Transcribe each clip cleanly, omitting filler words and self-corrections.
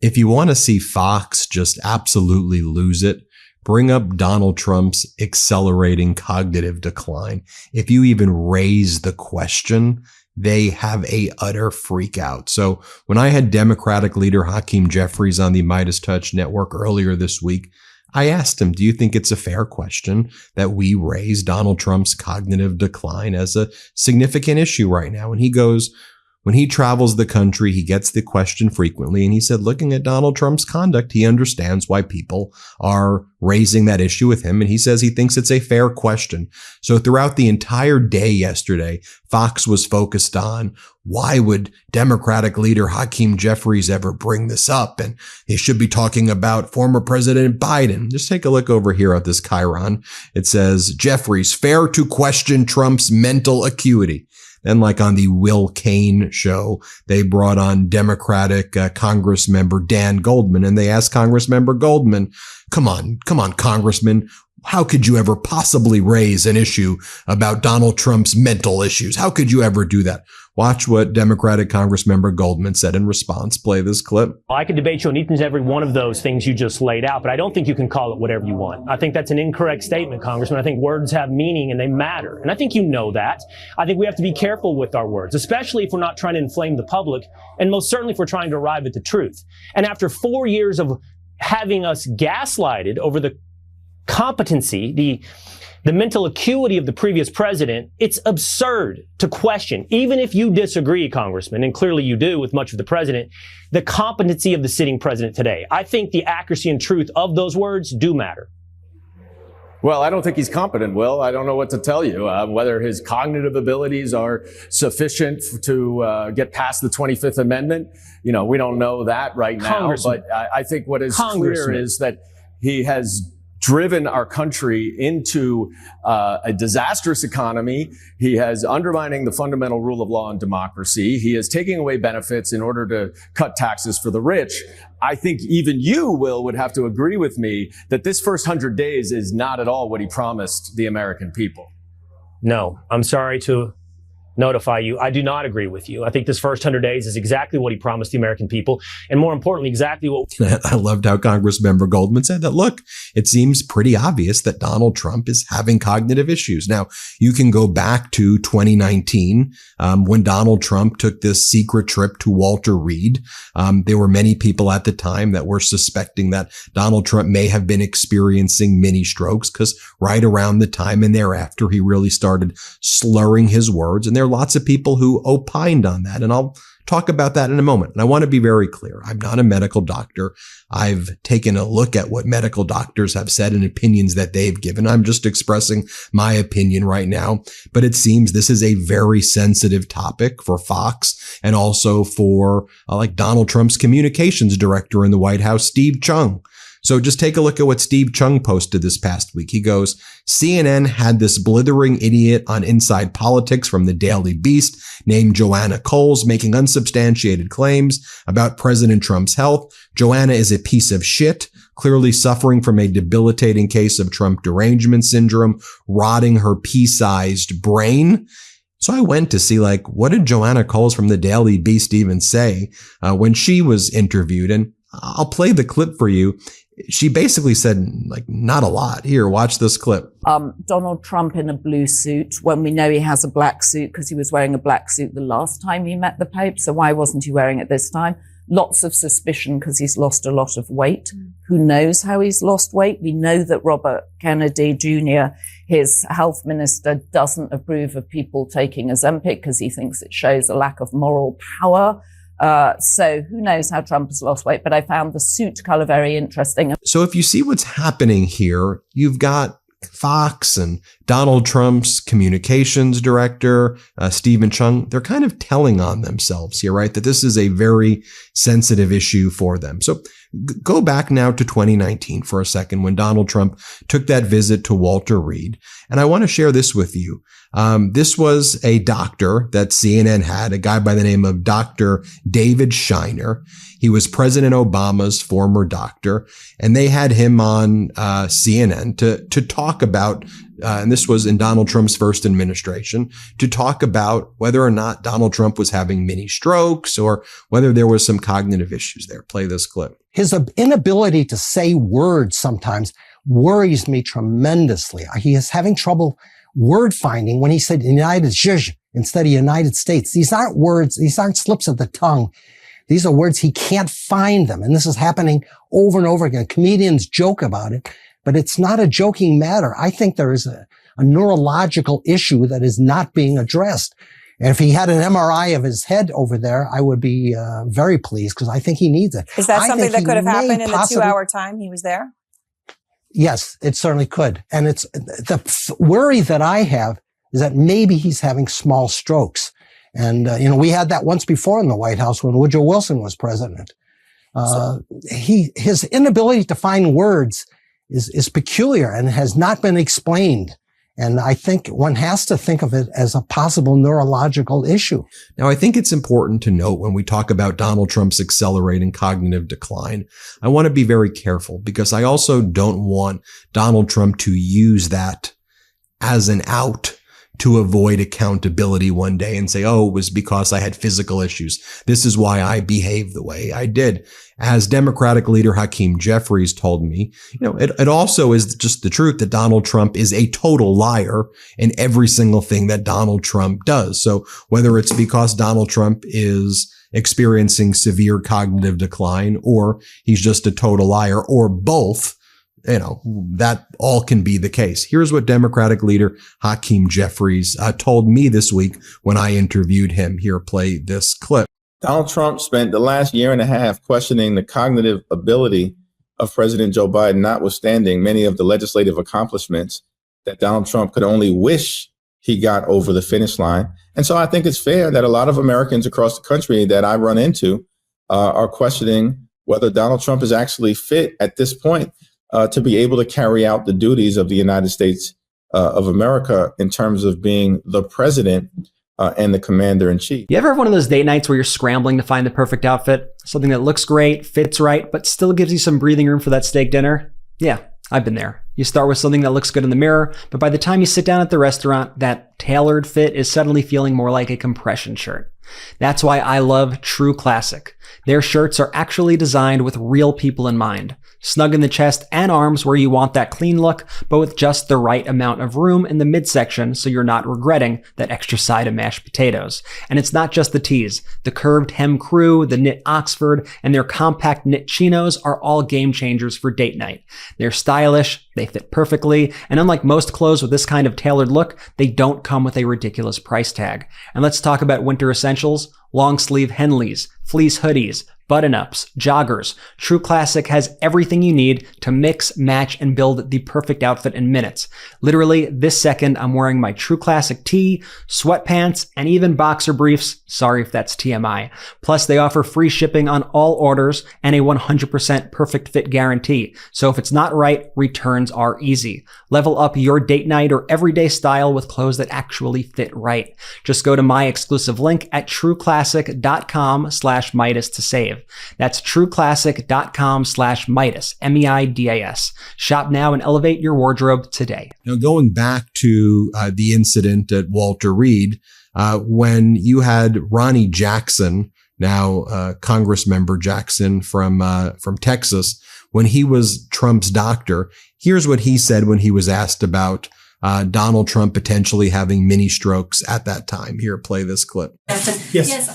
If you want to see Fox just absolutely lose it, bring up Donald Trump's accelerating cognitive decline. If you even raise the question, they have a utter freak out. So when I had Democratic leader Hakeem Jeffries on the MeidasTouch network earlier this week, I asked him, do you think it's a fair question that we raise Donald Trump's cognitive decline as a significant issue right now? And he goes, when he travels the country, he gets the question frequently. And he said, looking at Donald Trump's conduct, he understands why people are raising that issue with him. And he says he thinks it's a fair question. So throughout the entire day yesterday, Fox was focused on why would Democratic leader Hakeem Jeffries ever bring this up? And he should be talking about former President Biden. Just take a look over here at this chyron. It says, Jeffries, fair to question Trump's mental acuity. Then, like on the Will Cain show, they brought on Democratic Congress member Dan Goldman, and they asked Congress member Goldman, come on, Congressman, how could you ever possibly raise an issue about Donald Trump's mental issues? How could you ever do that? Watch what Democratic Congress member Goldman said in response. Play this clip. I could debate you on each and every one of those things you just laid out, but I don't think you can call it whatever you want. I think that's an incorrect statement, Congressman. I think words have meaning and they matter. And I think you know that. I think we have to be careful with our words, especially if we're not trying to inflame the public, and most certainly if we're trying to arrive at the truth. And after 4 years of having us gaslighted over the competency, the mental acuity of the previous president, it's absurd to question, even if you disagree, Congressman, and clearly you do with much of the president, the competency of the sitting president today. I think the accuracy and truth of those words do matter. Well, I don't think he's competent, Will. I don't know what to tell you. Whether his cognitive abilities are sufficient to get past the 25th Amendment, we don't know that right now. But I think what is clear is that he has driven our country into a disastrous economy. He has undermining the fundamental rule of law and democracy. He is taking away benefits in order to cut taxes for the rich. I think even you, Will, would have to agree with me that this first 100 days is not at all what he promised the American people. No, I'm sorry to notify you. I do not agree with you. I think this first 100 days is exactly what he promised the American people. And more importantly, exactly what... I loved how Congressmember Goldman said that, look, it seems pretty obvious that Donald Trump is having cognitive issues. Now, you can go back to 2019 when Donald Trump took this secret trip to Walter Reed. There were many people at the time that were suspecting that Donald Trump may have been experiencing mini strokes because right around the time and thereafter, he really started slurring his words. And there are lots of people who opined on that. And I'll talk about that in a moment. And I want to be very clear. I'm not a medical doctor. I've taken a look at what medical doctors have said and opinions that they've given. I'm just expressing my opinion right now. But it seems this is a very sensitive topic for Fox and also for like Donald Trump's communications director in the White House, Steve Chung. So just take a look at what Steve Chung posted this past week. He goes, CNN had this blithering idiot on Inside Politics from the Daily Beast named Joanna Coles making unsubstantiated claims about President Trump's health. Joanna is a piece of shit, clearly suffering from a debilitating case of Trump derangement syndrome, rotting her pea-sized brain. So I went to see, what did Joanna Coles from the Daily Beast even say when she was interviewed? And I'll play the clip for you. She basically said, not a lot. Here, watch this clip. Donald Trump in a blue suit when we know he has a black suit because he was wearing a black suit the last time he met the Pope. So why wasn't he wearing it this time? Lots of suspicion because he's lost a lot of weight. Who knows how he's lost weight? We know that Robert Kennedy Jr., his health minister, doesn't approve of people taking Ozempic because he thinks it shows a lack of moral power. So who knows how Trump has lost weight, but I found the suit color very interesting. So if you see what's happening here, you've got Fox and Donald Trump's communications director, Stephen Chung. They're kind of telling on themselves here, right? That this is a very sensitive issue for them. So go back now to 2019 for a second when Donald Trump took that visit to Walter Reed. And I want to share this with you. This was a doctor that CNN had, a guy by the name of Dr. David Shiner. He was President Obama's former doctor, and they had him on CNN to talk about and this was in Donald Trump's first administration, to talk about whether or not Donald Trump was having mini strokes or whether there was some cognitive issues there. Play this clip. His inability to say words sometimes worries me tremendously. He is having trouble word finding when he said United States instead of United States. These aren't words. These aren't slips of the tongue. These are words he can't find them. And this is happening over and over again. Comedians joke about it, but it's not a joking matter. I think there is a neurological issue that is not being addressed. And if he had an MRI of his head over there, I would be very pleased because I think he needs it. Is that something that could have happened in the 2-hour time he was there? Yes, it certainly could. And it's the worry that I have is that maybe he's having small strokes. And, we had that once before in the White House when Woodrow Wilson was president. His inability to find words is peculiar and has not been explained. And I think one has to think of it as a possible neurological issue. Now, I think it's important to note when we talk about Donald Trump's accelerating cognitive decline, I want to be very careful because I also don't want Donald Trump to use that as an out to avoid accountability one day and say, oh, it was because I had physical issues. This is why I behaved the way I did. As Democratic leader Hakeem Jeffries told me, it also is just the truth that Donald Trump is a total liar in every single thing that Donald Trump does. So whether it's because Donald Trump is experiencing severe cognitive decline or he's just a total liar or both, that all can be the case. Here's what Democratic leader Hakeem Jeffries told me this week when I interviewed him. Here, play this clip. Donald Trump spent the last year and a half questioning the cognitive ability of President Joe Biden, notwithstanding many of the legislative accomplishments that Donald Trump could only wish he got over the finish line. And so I think it's fair that a lot of Americans across the country that I run into are questioning whether Donald Trump is actually fit at this point to be able to carry out the duties of the United States of America in terms of being the president and the commander in chief. You ever have one of those date nights where you're scrambling to find the perfect outfit? Something that looks great, fits right, but still gives you some breathing room for that steak dinner? Yeah, I've been there. You start with something that looks good in the mirror, but by the time you sit down at the restaurant, that tailored fit is suddenly feeling more like a compression shirt. That's why I love True Classic. Their shirts are actually designed with real people in mind. Snug in the chest and arms where you want that clean look, but with just the right amount of room in the midsection so you're not regretting that extra side of mashed potatoes. And it's not just the tees. The curved hem crew, the knit Oxford, and their compact knit chinos are all game changers for date night. They're stylish, they fit perfectly, and unlike most clothes with this kind of tailored look, they don't come with a ridiculous price tag. And let's talk about winter essentials. Long sleeve Henleys, fleece hoodies, button-ups, joggers. True Classic has everything you need to mix, match, and build the perfect outfit in minutes. Literally, this second, I'm wearing my True Classic tee, sweatpants, and even boxer briefs. Sorry if that's TMI. Plus, they offer free shipping on all orders and a 100% perfect fit guarantee. So if it's not right, returns are easy. Level up your date night or everyday style with clothes that actually fit right. Just go to my exclusive link at trueclassic.com/Meidas to save. That's trueclassic.com/Meidas, M-E-I-D-A-S. Shop now and elevate your wardrobe today. Now, going back to the incident at Walter Reed, when you had Ronnie Jackson, now Congress member Jackson from Texas, when he was Trump's doctor, here's what he said when he was asked about Donald Trump potentially having mini strokes at that time. Here, play this clip. Yes.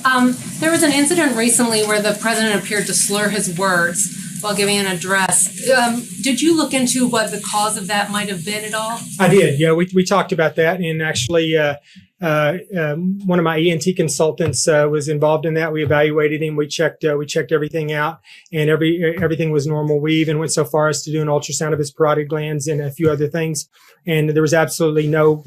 There was an incident recently where the president appeared to slur his words while giving an address. Did you look into what the cause of that might have been at all? I did. Yeah, we talked about that, and actually one of my ENT consultants was involved in that. We evaluated him. We checked everything out, and everything was normal. We even went so far as to do an ultrasound of his parotid glands and a few other things. And there was absolutely no,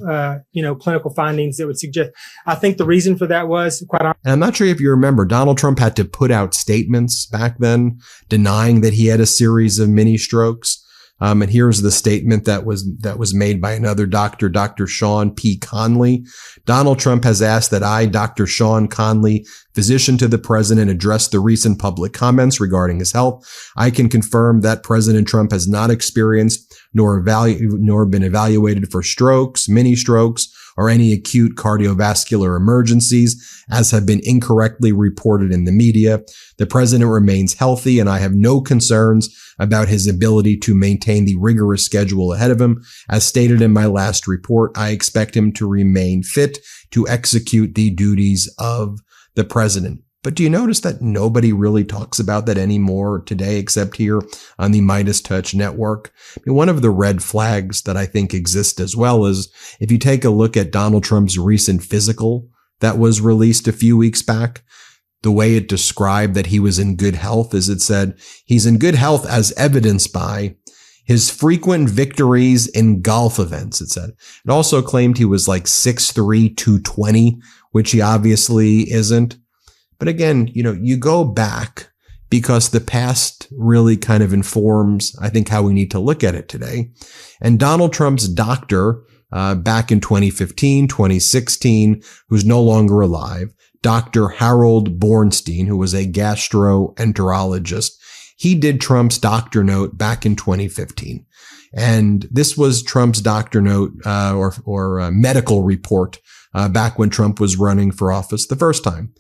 clinical findings that would suggest. I think the reason for that was quite honestly. And I'm not sure if you remember, Donald Trump had to put out statements back then denying that he had a series of mini strokes. And here's the statement that was made by another doctor, Dr. Sean P. Conley. Donald Trump has asked that I, Dr. Sean Conley, physician to the president, address the recent public comments regarding his health. I can confirm that President Trump has not experienced nor been evaluated for strokes, mini strokes, or any acute cardiovascular emergencies, as have been incorrectly reported in the media. The president remains healthy, and I have no concerns about his ability to maintain the rigorous schedule ahead of him. As stated in my last report, I expect him to remain fit to execute the duties of the president. But do you notice that nobody really talks about that anymore today, except here on the MeidasTouch network? I mean, one of the red flags that I think exist as well is if you take a look at Donald Trump's recent physical that was released a few weeks back, the way it described that he was in good health is it said he's in good health as evidenced by his frequent victories in golf events, it said. It also claimed he was like 6'3", 220, which he obviously isn't. But again, you go back because the past really kind of informs, I think, how we need to look at it today. And Donald Trump's doctor, back in 2015, 2016, who's no longer alive, Dr. Harold Bornstein, who was a gastroenterologist, he did Trump's doctor note back in 2015. And this was Trump's doctor note, or medical report, back when Trump was running for office the first time.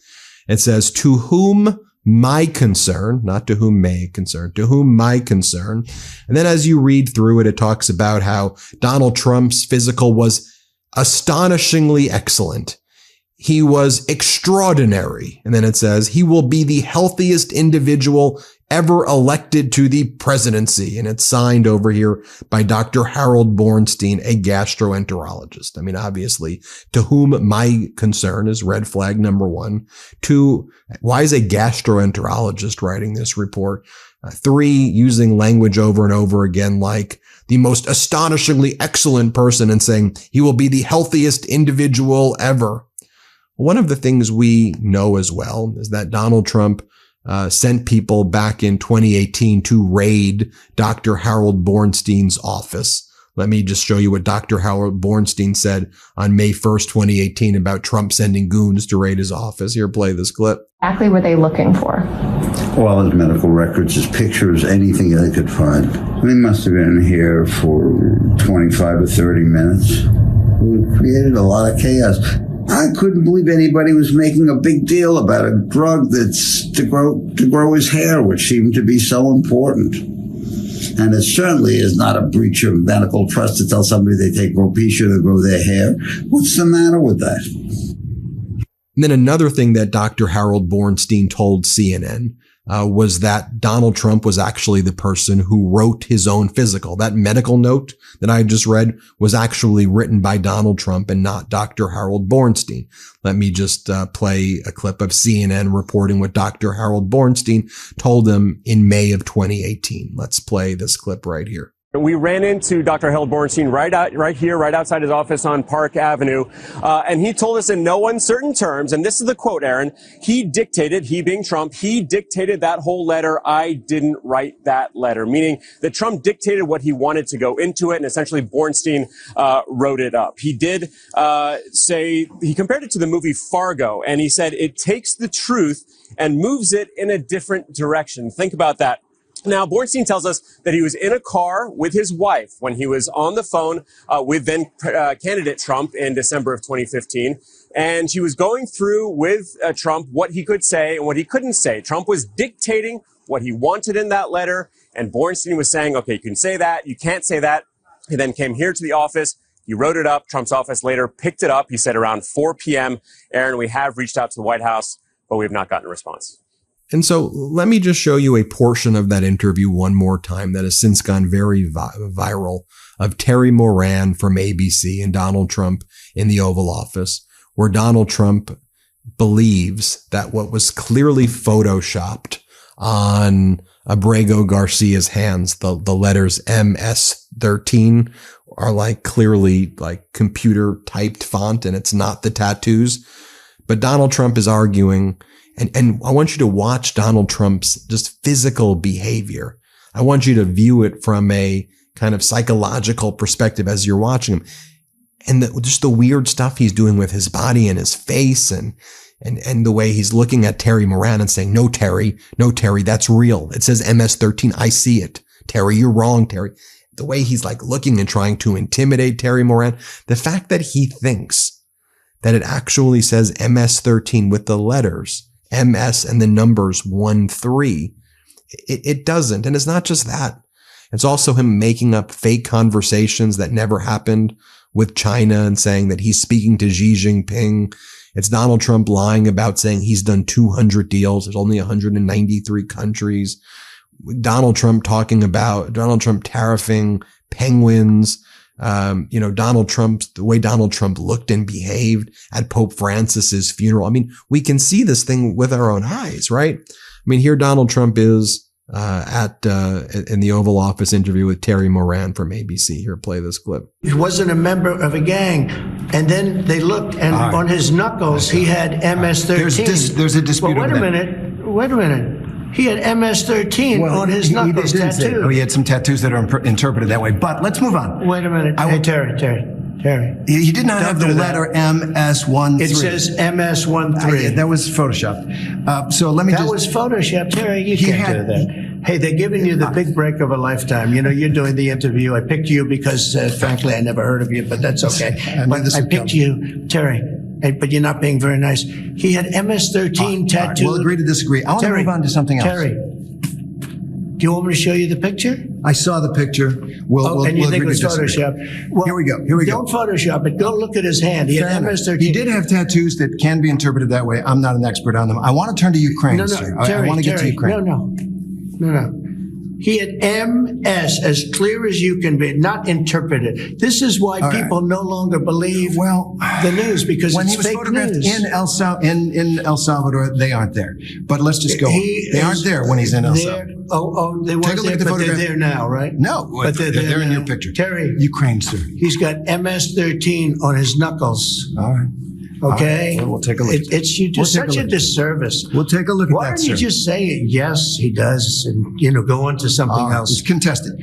It says, to whom my concern, not to whom may concern, to whom my concern. And then as you read through it, it talks about how Donald Trump's physical was astonishingly excellent. He was extraordinary. And then it says, he will be the healthiest individual ever elected to the presidency. And it's signed over here by Dr. Harold Bornstein, a gastroenterologist. I mean, obviously, to whom my concern is red flag number one. Two, why is a gastroenterologist writing this report? Three, using language over and over again like the most astonishingly excellent person and saying he will be the healthiest individual ever. One of the things we know as well is that Donald Trump sent people back in 2018 to raid Dr. Harold Bornstein's office. Let me just show you what Dr. Harold Bornstein said on May 1st, 2018 about Trump sending goons to raid his office. Here, play this clip. Exactly what they looking for? All his medical records, his pictures, anything they could find. We must have been here for 25 to 30 minutes. We created a lot of chaos. I couldn't believe anybody was making a big deal about a drug that's to grow his hair, which seemed to be so important. And it certainly is not a breach of medical trust to tell somebody they take Propecia to grow their hair. What's the matter with that? And then another thing that Dr. Harold Bornstein told CNN was that Donald Trump was actually the person who wrote his own physical. That medical note that I just read was actually written by Donald Trump and not Dr. Harold Bornstein. Let me just play a clip of CNN reporting what Dr. Harold Bornstein told him in May of 2018. Let's play this clip right here. We ran into Dr. Harold Bornstein right here, right outside his office on Park Avenue. And he told us in no uncertain terms, and this is the quote, Aaron, he being Trump, he dictated that whole letter. I didn't write that letter, meaning that Trump dictated what he wanted to go into it, and essentially Bornstein wrote it up. He did say, he compared it to the movie Fargo, and he said it takes the truth and moves it in a different direction. Think about that. Now, Bornstein tells us that he was in a car with his wife when he was on the phone with then candidate Trump in December of 2015. And she was going through with Trump what he could say and what he couldn't say. Trump was dictating what he wanted in that letter. And Bornstein was saying, okay, you can say that. You can't say that. He then came here to the office. He wrote it up. Trump's office later picked it up. He said around 4 p.m. Aaron, we have reached out to the White House, but we have not gotten a response. And so let me just show you a portion of that interview one more time that has since gone very viral of Terry Moran from ABC and Donald Trump in the Oval Office, where Donald Trump believes that what was clearly photoshopped on Abrego Garcia's hands, the letters MS-13 are like clearly like computer typed font and it's not the tattoos. But Donald Trump is arguing. And I want you to watch Donald Trump's just physical behavior. I want you to view it from a kind of psychological perspective as you're watching him. And just the weird stuff he's doing with his body and his face and the way he's looking at Terry Moran and saying, no, Terry, that's real. It says MS-13. I see it. Terry, you're wrong, Terry. The way he's like looking and trying to intimidate Terry Moran. The fact that he thinks that it actually says MS-13 with the letters MS and the numbers 1-3. It doesn't. And it's not just that. It's also him making up fake conversations that never happened with China and saying that he's speaking to Xi Jinping. It's Donald Trump lying about saying he's done 200 deals. There's only 193 countries. Donald Trump tariffing penguins. The way Donald Trump looked and behaved at Pope Francis's funeral. I mean, we can see this thing with our own eyes, right? I mean, here Donald Trump is in the Oval Office interview with Terry Moran from ABC. Here, play this clip. He wasn't a member of a gang. And then they looked, and on his knuckles, he had MS-13. There's a dispute over that. Wait a minute. He had MS-13 on his knuckles tattooed. He had some tattoos that are interpreted that way. But let's move on. Wait a minute. Hey, Terry. He did not have the letter MS-13. It says MS-13. That was Photoshopped. So let me That was Photoshopped. Terry, you can't do that. Hey, they're giving you the big break of a lifetime. You know, you're doing the interview. I picked you because, frankly, I never heard of you, but that's okay. I picked you, Terry. But you're not being very nice. He had MS-13 tattooed. We'll agree to disagree. I want to move on to something else. Terry, do you want me to show you the picture? I saw the picture. We'll and you agree think it was to disagree. Photoshop? Well, Here we go. Don't Photoshop it. Go look at his hand. He had MS-13. He did have tattoos that can be interpreted that way. I'm not an expert on them. I want to turn to Ukraine, sir. Terry, I want to get to Ukraine. No. He had MS as clear as you can be, not interpreted. This is why people no longer believe the news, because when it's he was fake photographed news. in El Salvador, they aren't there. But let's just go on. They aren't there when he's in El Salvador. They weren't there, but they're there now, right? No, but they're in your picture. Terry, Ukraine, sir. He's got MS-13 on his knuckles. All right. Okay, we'll take a look. You do such a disservice. We'll take a look at that, Why don't you just say yes, he does, and go on to something else? It's contested.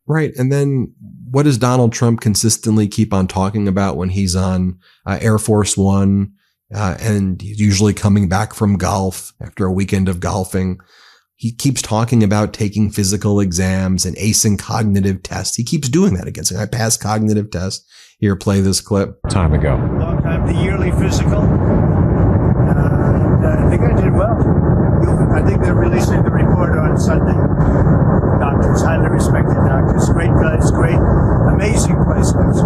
Right, and then what does Donald Trump consistently keep on talking about when he's on Air Force One, and he's usually coming back from golf after a weekend of golfing? He keeps talking about taking physical exams and acing cognitive tests. He keeps doing that again. Saying, I passed cognitive tests. Here, play this clip. Time ago. Long time, the yearly physical. I think I did well. I think they're releasing the report on Sunday. Doctors, highly respected doctors, great guys, great, amazing placements.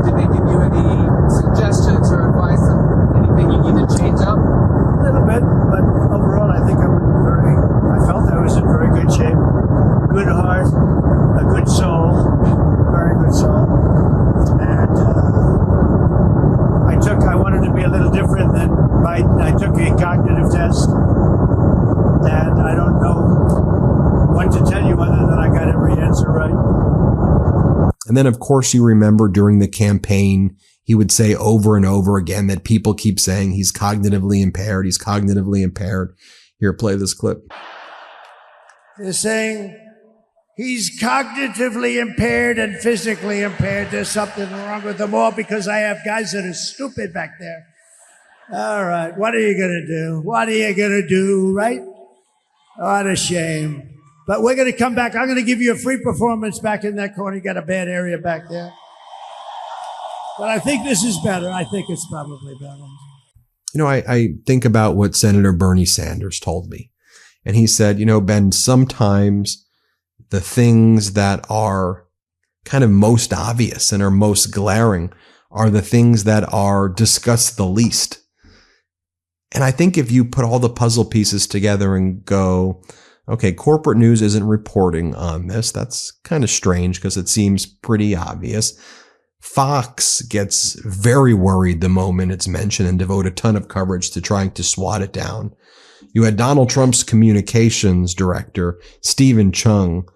Did they give you any suggestions or advice on anything you need to change up? A little bit, but overall, I think I felt I was in very good shape. Good heart, a good soul, very good soul. And I wanted to be a little different than Biden. I took a cognitive test, and I don't know what to tell you other than I got every answer right. And then, of course, you remember during the campaign, he would say over and over again that people keep saying he's cognitively impaired. He's cognitively impaired. Here, play this clip. They're saying he's cognitively impaired and physically impaired. There's something wrong with them all because I have guys that are stupid back there. All right, what are you going to do? What are you going to do, right? What a shame. But we're going to come back. I'm going to give you a free performance back in that corner. You got a bad area back there. But I think this is better. I think it's probably better. I think about what Senator Bernie Sanders told me. And he said, Ben, sometimes the things that are kind of most obvious and are most glaring are the things that are discussed the least. And I think if you put all the puzzle pieces together and go, okay, corporate news isn't reporting on this. That's kind of strange because it seems pretty obvious. Fox gets very worried the moment it's mentioned and devote a ton of coverage to trying to swat it down. You had Donald Trump's communications director, Stephen Chung,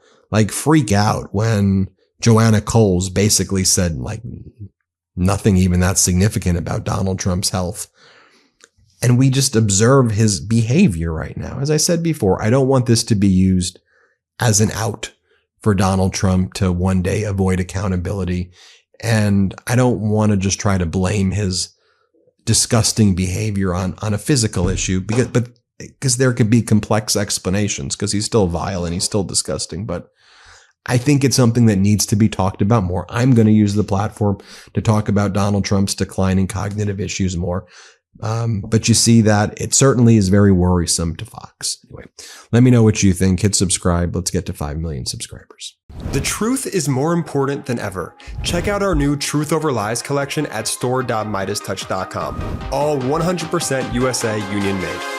freak out when Joanna Coles basically said nothing even that significant about Donald Trump's health. And we just observe his behavior right now. As I said before, I don't want this to be used as an out for Donald Trump to one day avoid accountability. And I don't want to just try to blame his disgusting behavior on a physical issue, because there could be complex explanations, because he's still vile and he's still disgusting. But I think it's something that needs to be talked about more. I'm going to use the platform to talk about Donald Trump's declining cognitive issues more. But you see that it certainly is very worrisome to Fox. Anyway, let me know what you think. Hit subscribe. Let's get to 5 million subscribers. The truth is more important than ever. Check out our new Truth Over Lies collection at store.MeidasTouch.com. All 100% USA union made.